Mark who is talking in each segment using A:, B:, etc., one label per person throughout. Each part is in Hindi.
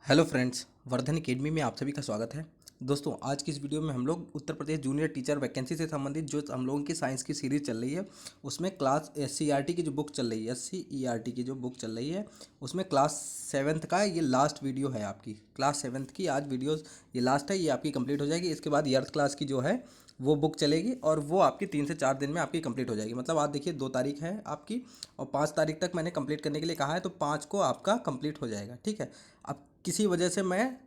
A: हेलो फ्रेंड्स, वर्धन एकेडमी में आप सभी का स्वागत है। दोस्तों, आज की इस वीडियो में हम लोग Uttar Pradesh junior teacher vacancy से संबंधित जो हम लोगों की साइंस की सीरीज़ चल रही है, उसमें क्लास SCERT की जो बुक चल रही है, SCERT की जो बुक चल रही है, उसमें क्लास 7th का ये लास्ट वीडियो है। आपकी क्लास 7th की आज वीडियोस ये लास्ट है, ये आपकी कंप्लीट हो जाएगी। इसके बाद ईयर्थ क्लास की जो है वो बुक चलेगी और वो आपकी 3 से 4 दिन में आपकी कंप्लीट हो जाएगी। मतलब आज देखिए 2 तारीख है आपकी और 5 तारीख तक मैंने कंप्लीट करने के लिए कहा है, तो 5 को आपका कंप्लीट हो जाएगा। ठीक है। अब किसी वजह से मैं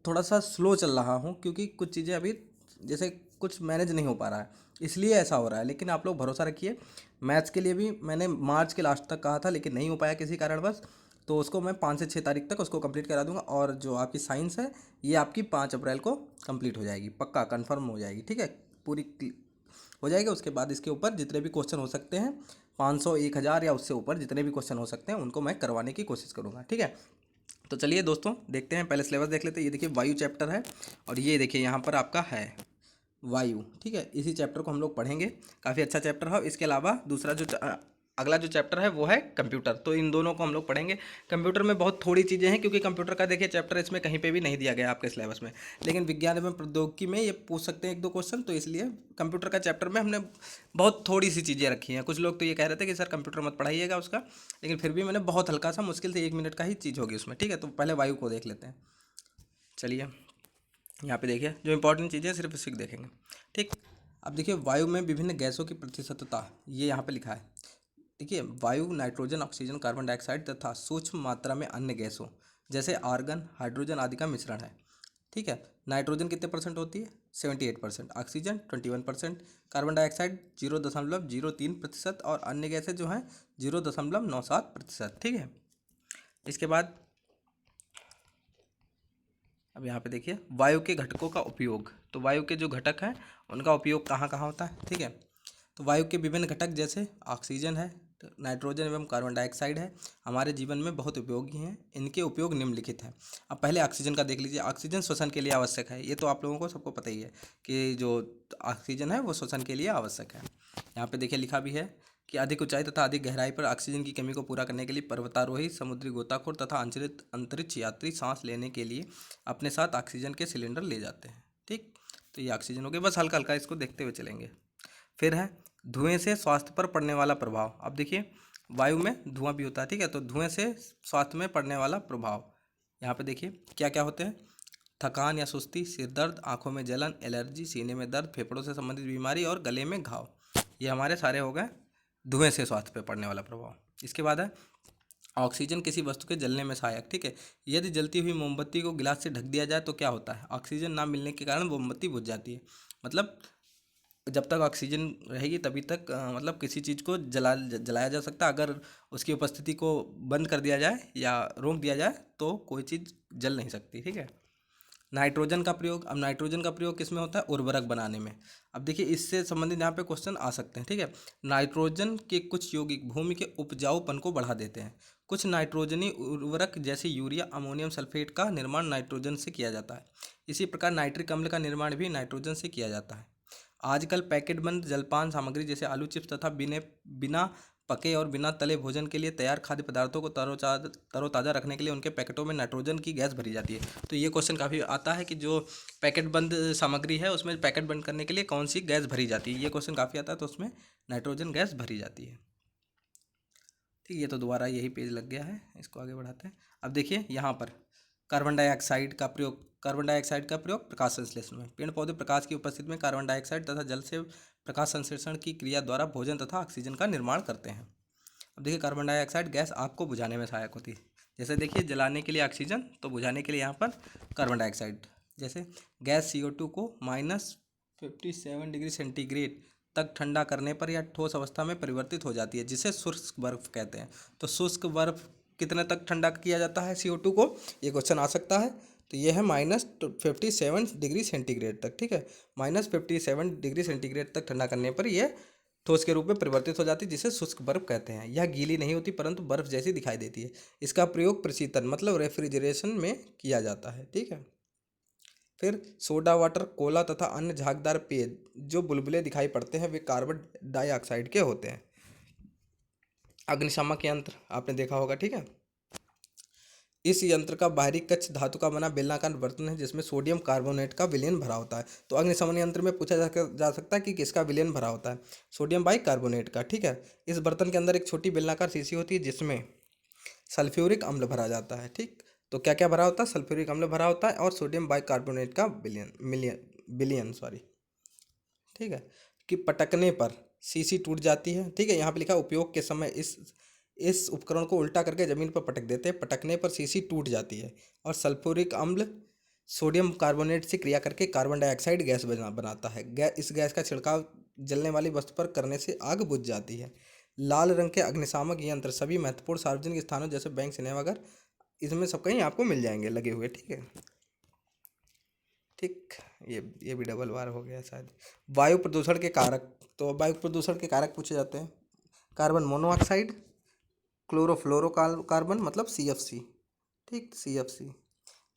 A: थोड़ा सा स्लो चल रहा हूँ, क्योंकि कुछ चीज़ें अभी जैसे कुछ मैनेज नहीं हो पा रहा है, इसलिए ऐसा हो रहा है। लेकिन आप लोग भरोसा रखिए, मैथ्स के लिए भी मैंने मार्च के लास्ट तक कहा था, लेकिन नहीं हो पाया किसी कारणवश। तो उसको मैं 5 से 6 तारीख तक उसको कंप्लीट करा दूंगा। और जो आपकी साइंस है, ये आपकी 5 अप्रैल को कंप्लीट हो जाएगी, पक्का कंफर्म हो जाएगी। ठीक है, पूरी हो जाएगी। उसके बाद इसके ऊपर जितने भी क्वेश्चन हो सकते हैं, 500, 1000 या उससे ऊपर जितने भी क्वेश्चन हो सकते हैं, उनको मैं करवाने की कोशिश करूँगा। ठीक है। तो चलिए दोस्तों, देखते हैं, पहले सिलेबस देख लेते हैं। ये देखिए वायु चैप्टर है और ये देखिए यहाँ पर आपका है वायु। ठीक है, इसी चैप्टर को हम लोग पढ़ेंगे। काफ़ी अच्छा चैप्टर है। इसके अलावा दूसरा जो अगला जो चैप्टर है वो है कंप्यूटर। तो इन दोनों को हम लोग पढ़ेंगे। कंप्यूटर में बहुत थोड़ी चीज़ें हैं, क्योंकि कंप्यूटर का देखिए चैप्टर इसमें कहीं पे भी नहीं दिया गया आपके सिलेबस में। लेकिन विज्ञान एवं प्रौद्योगिकी में ये पूछ सकते हैं 1-2 क्वेश्चन, तो इसलिए कंप्यूटर का चैप्टर में हमने बहुत थोड़ी सी चीज़ें रखी हैं। कुछ लोग तो ये कह रहे थे कि सर कंप्यूटर मत पढ़ाइएगा उसका, लेकिन फिर भी मैंने बहुत हल्का सा, मुश्किल से 1 मिनट का ही चीज़ होगी उसमें। ठीक है, तो पहले वायु को देख लेते हैं। चलिए, यहाँ पे देखिए जो इंपॉर्टेंट चीज़ें सिर्फ इसी को देखेंगे। ठीक। अब देखिए वायु में विभिन्न गैसों की प्रतिशतता, ये यहाँ पे लिखा है। देखिए वायु नाइट्रोजन, ऑक्सीजन, कार्बन डाइऑक्साइड तथा सूक्ष्म मात्रा में अन्य गैसों जैसे आर्गन, हाइड्रोजन आदि का मिश्रण है। ठीक है। नाइट्रोजन कितने परसेंट होती है? 78%। ऑक्सीजन 21%। कार्बन डाइऑक्साइड 0.03% और अन्य गैसें जो हैं 0.97%। ठीक है। इसके बाद अब यहाँ पे देखिए वायु के घटकों का उपयोग। तो वायु के जो घटक हैं उनका उपयोग कहाँ कहाँ होता है। ठीक है। तो वायु के विभिन्न घटक जैसे ऑक्सीजन है, तो नाइट्रोजन एवं कार्बन डाइऑक्साइड है, हमारे जीवन में बहुत उपयोगी हैं। इनके उपयोग निम्नलिखित हैं। अब पहले ऑक्सीजन का देख लीजिए। ऑक्सीजन श्वसन के लिए आवश्यक है, ये तो आप लोगों को सबको पता ही है कि जो ऑक्सीजन है वो श्वसन के लिए आवश्यक है। यहाँ पे देखिए लिखा भी है कि अधिक ऊंचाई तथा अधिक गहराई पर ऑक्सीजन की कमी को पूरा करने के लिए पर्वतारोही, समुद्री गोताखोर तथा अंतरिक्ष अंतरिक्ष यात्री सांस लेने के लिए अपने साथ ऑक्सीजन के सिलेंडर ले जाते हैं। ठीक। तो ये ऑक्सीजन हो गया, बस हल्का हल्का इसको देखते हुए चलेंगे। फिर है धुएं से स्वास्थ्य पर पड़ने वाला प्रभाव। अब देखिए वायु में धुआं भी होता है। ठीक है, तो धुएं से स्वास्थ्य में पड़ने वाला प्रभाव यहाँ पे देखिए क्या क्या होते हैं। थकान या सुस्ती, सिर दर्द, आंखों में जलन, एलर्जी, सीने में दर्द, फेफड़ों से संबंधित बीमारी और गले में घाव। ये हमारे सारे हो गए धुएं से स्वास्थ्य पर पड़ने वाला प्रभाव। इसके बाद है ऑक्सीजन किसी वस्तु के जलने में सहायक। ठीक है। यदि जलती हुई मोमबत्ती को गिलास से ढक दिया जाए तो क्या होता है? ऑक्सीजन ना मिलने के कारण मोमबत्ती बुझ जाती है। मतलब जब तक ऑक्सीजन रहेगी तभी तक मतलब किसी चीज़ को जलाया जा सकता है। अगर उसकी उपस्थिति को बंद कर दिया जाए या रोक दिया जाए तो कोई चीज़ जल नहीं सकती। ठीक है। नाइट्रोजन का प्रयोग। अब नाइट्रोजन का प्रयोग किस में होता है? उर्वरक बनाने में। अब देखिए इससे संबंधित यहाँ पे क्वेश्चन आ सकते हैं। ठीक है। नाइट्रोजन के कुछ यौगिक भूमि के उपजाऊपन को बढ़ा देते हैं। कुछ नाइट्रोजनी उर्वरक जैसे यूरिया, अमोनियम सल्फेट का निर्माण नाइट्रोजन से किया जाता है। इसी प्रकार नाइट्रिक अम्ल का निर्माण भी नाइट्रोजन से किया जाता है। आजकल पैकेट बंद जलपान सामग्री जैसे आलू चिप्स तथा बिना बिना पके और बिना तले भोजन के लिए तैयार खाद्य पदार्थों को तरोताज़ा रखने के लिए उनके पैकेटों में नाइट्रोजन की गैस भरी जाती है। तो ये क्वेश्चन काफ़ी आता है कि जो पैकेट बंद सामग्री है उसमें पैकेट बंद करने के लिए कौन सी गैस भरी जाती है। ये क्वेश्चन काफ़ी आता है, तो उसमें नाइट्रोजन गैस भरी जाती है। ठीक, ये तो दोबारा यही पेज लग गया है, इसको आगे बढ़ाते हैं। अब देखिए यहाँ पर कार्बन डाइऑक्साइड का प्रयोग। कार्बन डाइऑक्साइड का प्रयोग प्रकाश संश्लेषण में। पेड़ पौधे प्रकाश की उपस्थिति में कार्बन डाइऑक्साइड तथा जल से प्रकाश संश्लेषण की क्रिया द्वारा भोजन तथा ऑक्सीजन का निर्माण करते हैं। अब देखिए कार्बन डाइऑक्साइड गैस आग को बुझाने में सहायक होती है। जैसे देखिए जलाने के लिए ऑक्सीजन, तो बुझाने के लिए यहाँ पर कार्बन डाइऑक्साइड। जैसे गैस CO2 को -57 डिग्री सेंटीग्रेड तक ठंडा करने पर यह ठोस अवस्था में परिवर्तित हो जाती है, जिसे शुष्क बर्फ कहते हैं। तो शुष्क बर्फ कितने तक ठंडा किया जाता है CO2 को? ये क्वेश्चन आ सकता है। तो ये है -57 डिग्री सेंटीग्रेड तक। ठीक है। -57 डिग्री सेंटीग्रेड तक ठंडा करने पर यह ठोस के रूप में परिवर्तित हो जाती है, जिसे शुष्क बर्फ कहते हैं। यह गीली नहीं होती परंतु बर्फ जैसी दिखाई देती है। इसका प्रयोग प्रशीतन मतलब रेफ्रिजरेशन में किया जाता है। ठीक है। फिर सोडा वाटर, कोला तथा अन्य झागदार पेय जो बुलबुले दिखाई पड़ते हैं वे कार्बन डाइऑक्साइड के होते हैं। अग्निशामक यंत्र आपने देखा होगा। ठीक है। इस यंत्र का बाहरी कक्ष धातु का बना बेलनाकार बर्तन है जिसमें सोडियम कार्बोनेट का विलयन भरा होता है। तो अग्निशमन यंत्र में पूछा जा सकता है कि किसका विलयन भरा होता है, सोडियम बाई कार्बोनेट का। ठीक है, इस बर्तन के अंदर एक छोटी बेलनाकार शीशी होती है जिसमें सल्फ्यूरिक अम्ल भरा जाता है। ठीक, तो क्या क्या भरा होता है, सल्फ्यूरिक अम्ल भरा होता है और सोडियम बाई कार्बोनेट का विलयन सॉरी। ठीक है, कि पटकने पर शीशी टूट जाती है। ठीक है, यहाँ पे लिखा उपयोग के समय इस उपकरण को उल्टा करके जमीन पर पटक देते हैं, पटकने पर शीशी टूट जाती है और सल्फ्यूरिक अम्ल सोडियम कार्बोनेट से क्रिया करके कार्बन डाइऑक्साइड गैस बनाता है। इस गैस का छिड़काव जलने वाली वस्तु पर करने से आग बुझ जाती है। लाल रंग के अग्निशामक यंत्र सभी महत्वपूर्ण सार्वजनिक स्थानों जैसे बैंक, सिनेमाघर, इसमें सब कहीं आपको मिल जाएंगे लगे हुए। ठीक है, ठीक, ये भी डबल बार हो गया शायद। वायु प्रदूषण के कारक, तो वायु प्रदूषण के कारक पूछे जाते हैं। कार्बन मोनोऑक्साइड, क्लोरोफ्लोरोकार्बन मतलब CFC। ठीक, CFC,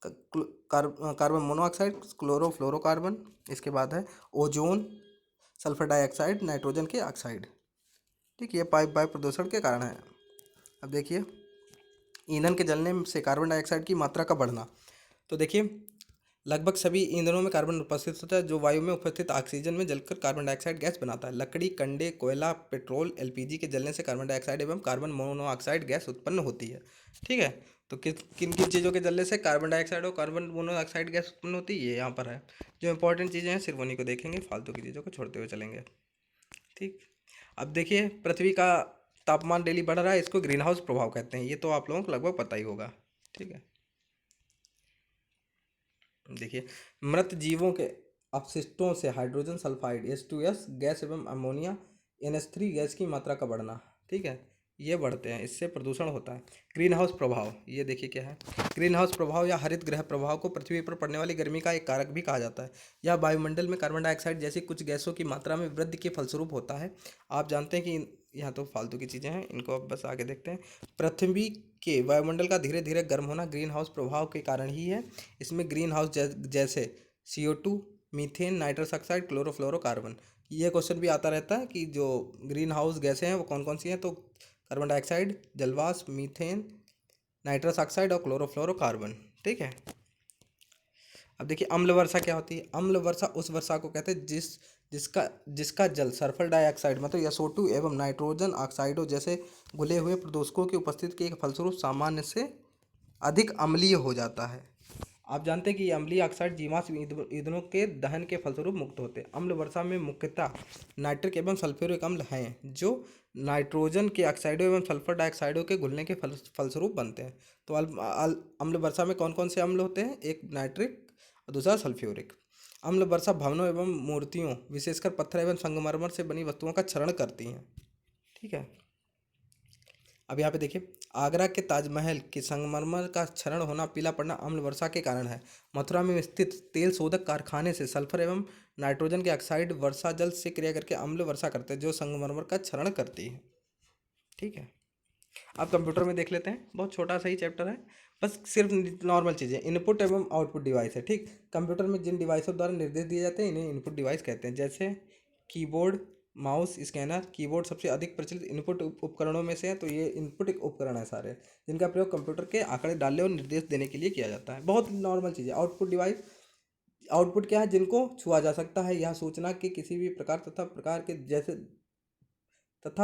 A: कार्बन मोनोऑक्साइड, क्लोरोफ्लोरोकार्बन। इसके बाद है ओजोन, सल्फर डाइऑक्साइड, नाइट्रोजन के ऑक्साइड। ठीक, ये पाइप वायु प्रदूषण के कारण है। अब देखिए, ईंधन के जलने से कार्बन डाइऑक्साइड की मात्रा का बढ़ना। तो देखिए, लगभग सभी ईंधनों में कार्बन उपस्थित होता है जो वायु में उपस्थित ऑक्सीजन में जलकर कार्बन डाइऑक्साइड गैस बनाता है। लकड़ी, कंडे, कोयला, पेट्रोल, LPG के जलने से कार्बन डाइऑक्साइड एवं कार्बन मोनोऑक्साइड गैस उत्पन्न होती है। ठीक है, तो किन किन चीज़ों के जलने से कार्बन डाइऑक्साइड और कार्बन मोनोऑक्साइड गैस उत्पन्न होती है, ये यहाँ पर है। जो इंपॉर्टेंट चीज़ें हैं सिर्फ उन्हीं को देखेंगे, फालतू की चीज़ों को छोड़ते हुए चलेंगे। ठीक, अब देखिए, पृथ्वी का तापमान डेली बढ़ रहा है, इसको ग्रीन हाउस प्रभाव कहते हैं। ये तो आप लोगों को लगभग पता ही होगा। ठीक है, देखिए, मृत जीवों के अपशिष्टों से हाइड्रोजन सल्फाइड H2S गैस एवं अमोनिया NH3 गैस की मात्रा का बढ़ना। ठीक है, ये बढ़ते हैं, इससे प्रदूषण होता है। ग्रीन हाउस प्रभाव, ये देखिए क्या है। ग्रीन हाउस प्रभाव या हरित गृह प्रभाव को पृथ्वी पर पड़ने वाली गर्मी का एक कारक भी कहा जाता है। यह वायुमंडल में कार्बन डाइऑक्साइड जैसी कुछ गैसों की मात्रा में वृद्धि के फलस्वरूप होता है। आप जानते हैं कि यहाँ तो फालतू की चीज़ें हैं, इनको अब बस आगे देखते हैं। पृथ्वी के वायुमंडल का धीरे धीरे गर्म होना ग्रीन हाउस प्रभाव के कारण ही है। इसमें ग्रीन हाउस जैसे CO2, methane, nitrous oxide, chlorofluorocarbon. ये क्वेश्चन भी आता रहता है कि जो ग्रीन हाउस गैसें हैं वो कौन कौन सी हैं, तो कार्बन डाइऑक्साइड, जलवाष्प, मीथेन, नाइट्रस ऑक्साइड और क्लोरोफ्लोरोकार्बन। ठीक है, अब देखिए, अम्ल वर्षा क्या होती है। अम्ल वर्षा उस वर्षा को कहते हैं जिसका जिसका जल सल्फर डाइऑक्साइड मतलब SO2 एवं नाइट्रोजन ऑक्साइडों जैसे घुले हुए प्रदूषकों की उपस्थिति के फलस्वरूप सामान्य से अधिक अम्लीय हो जाता है। आप जानते हैं कि ये अम्लीय ऑक्साइड जीवाश्म ईंधनों के दहन के फलस्वरूप मुक्त होते हैं। अम्ल वर्षा में मुख्यतः नाइट्रिक एवं सल्फ्यूरिक अम्ल हैं जो नाइट्रोजन के ऑक्साइडों एवं सल्फर डाइऑक्साइडों के घुलने के फलस्वरूप बनते हैं। तो अम्ल वर्षा में कौन कौन से अम्ल होते हैं, एक नाइट्रिक और दूसरा सल्फ्यूरिक। अम्ल वर्षा भवनों एवं मूर्तियों विशेषकर पत्थर एवं संगमरमर से बनी वस्तुओं का क्षरण करती हैं। ठीक है, अब यहाँ पे देखिए, आगरा के ताजमहल के संगमरमर का क्षरण होना, पीला पड़ना अम्ल वर्षा के कारण है। मथुरा में स्थित तेल शोधक कारखाने से सल्फर एवं नाइट्रोजन के ऑक्साइड वर्षा जल से क्रिया करके अम्ल वर्षा करते हैं जो संगमरमर का क्षरण करती है। ठीक है, अब कंप्यूटर में देख लेते हैं, बहुत छोटा सा ही चैप्टर है, बस सिर्फ नॉर्मल चीज़ें। इनपुट एवं आउटपुट डिवाइस है। ठीक, कंप्यूटर में जिन डिवाइसों द्वारा निर्देश दिए जाते हैं इन्हें इनपुट डिवाइस कहते हैं, जैसे कीबोर्ड, माउस, स्कैनर। कीबोर्ड सबसे अधिक प्रचलित इनपुट उपकरणों में से है, तो ये इनपुट उपकरण है सारे जिनका प्रयोग कंप्यूटर के आंकड़े डालने और निर्देश देने के लिए किया जाता है। बहुत नॉर्मल चीज़ है। आउटपुट डिवाइस, आउटपुट क्या है, जिनको छुआ जा सकता है। यह सूचना के किसी भी प्रकार तथा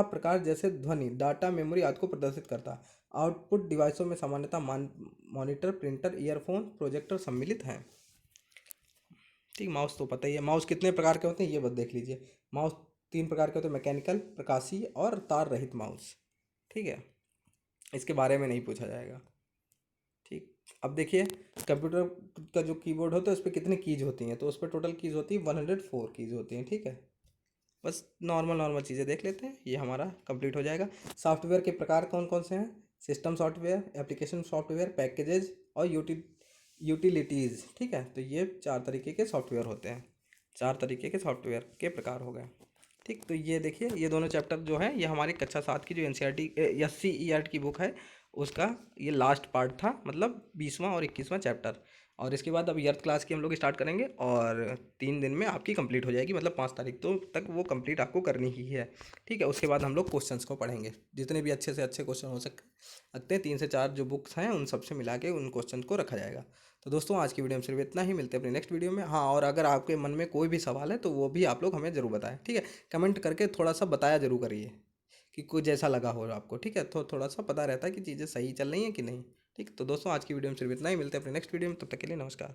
A: प्रकार जैसे ध्वनि, डाटा, मेमोरी आदि को प्रदर्शित करता है। आउटपुट डिवाइसों में सामान्यतः मॉनिटर, प्रिंटर, ईयरफोन, प्रोजेक्टर सम्मिलित हैं। ठीक, माउस तो पता ही है। माउस कितने प्रकार के होते हैं ये बस देख लीजिए। माउस 3 प्रकार के होते हैं, मैकेनिकल, प्रकाशीय और तार रहित माउस। ठीक है, इसके बारे में नहीं पूछा जाएगा। ठीक, अब देखिए, कंप्यूटर का जो कीबोर्ड होता है उस पर कितनी कीज होती हैं, तो उस पर टोटल कीज होती है 104 कीज होती हैं। ठीक है, बस नॉर्मल नॉर्मल चीज़ें देख लेते हैं, ये हमारा कंप्लीट हो जाएगा। सॉफ्टवेयर के प्रकार कौन कौन से हैं, system software, application software, packages और यूटिलिटीज़। ठीक है, तो ये 4 तरीके के सॉफ्टवेयर होते हैं, 4 तरीके के सॉफ्टवेयर के प्रकार हो गए। ठीक, तो ये देखिए, ये दोनों चैप्टर जो है ये हमारी कक्षा 7 की जो NCERT SCERT की बुक है उसका ये लास्ट पार्ट था, मतलब 20वां और 21वां चैप्टर। और इसके बाद अब अर्थ क्लास की हम लोग स्टार्ट करेंगे, और 3 दिन में आपकी कंप्लीट हो जाएगी, मतलब 5 तारीख तो तक वो कंप्लीट आपको करनी ही है। ठीक है, उसके बाद हम लोग क्वेश्चंस को पढ़ेंगे, जितने भी अच्छे से अच्छे क्वेश्चन हो सकते हैं 3 से 4 जो बुक्स हैं उन सबसे मिला के उन क्वेश्चन को रखा जाएगा। तो दोस्तों आज की वीडियो में सिर्फ इतना ही, मिलते हैं अपने नेक्स्ट वीडियो में। हाँ, और अगर आपके मन में कोई भी सवाल है तो वो भी आप लोग हमें ज़रूर बताएं, ठीक है। कमेंट करके थोड़ा सा बताया जरूर करिए कि कुछ जैसा लगा हो आपको, ठीक है, तो थोड़ा सा पता रहता है कि चीज़ें सही चल रही हैं कि नहीं। ठीक, तो दोस्तों आज की वीडियो में सिर्फ इतना ही, मिलते हैं अपने नेक्स्ट वीडियो में, तब तक के लिए नमस्कार।